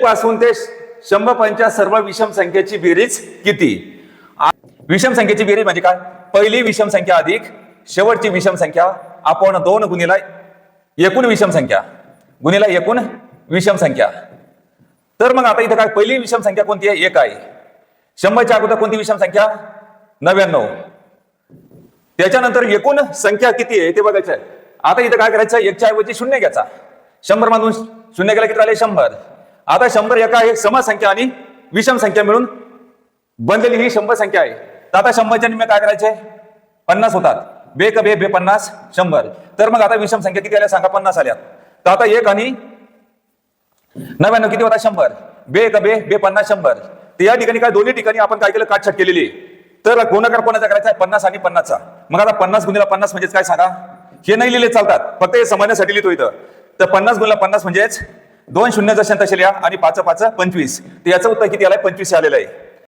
1 पासून ते 100 पर्यंतच्या सर्व विषम संख्येची बेरीज किती? विषम संख्येची बेरीज म्हणजे काय? पहिली विषम संख्या अधिक शेवटची विषम संख्या आपण 2 गुणिले एकूण विषम संख्या गुणिले एकूण विषम संख्या. तर मग आता इथं काय पहिली विषम संख्या कोणती आहे? 1 आहे. 100च्या अगोदर कोणती विषम संख्या? 99. त्याच्यानंतर एकूण संख्या किती आहे ते बघायचं आहे. आता इथं काय करायचं? 1च्या ऐवजी 0 घ्यायचा. 100 मधून 0 गेला किती राहिले? 100. आता 100 एका एक समसंख्या आणि विषम संख्या मिळून बनलेली ही 100 संख्या आहे. तर आता 100च्या निम्मे काय करायचे? 50 होतात. बे क बे 50 100. तर मग आता विषम संख्या किती आल्या सांगा? 50 आल्या. तर आता 1 आणि 99 किती होता? 100. बे क बे 50 100. तर या ठिकाणी काय दोन्ही ठिकाणी आपण काय केलं? काटछाट केलेली. तर गुणाकार कोणाचा करायचा आहे? 50 आणि 50चा. मग आता 50 गुणिले 50 म्हणजेच काय सांगा? हे नाही लिहिले चालतात, फक्त हे समजण्यासाठी लिहितो इथं. तर 50 गुणिले 50 म्हणजेच 2 शून्य जशान तसे लिहा आणि 5 5 25. तर याचं उत्तर किती आलंय? 25 आलेलं आहे.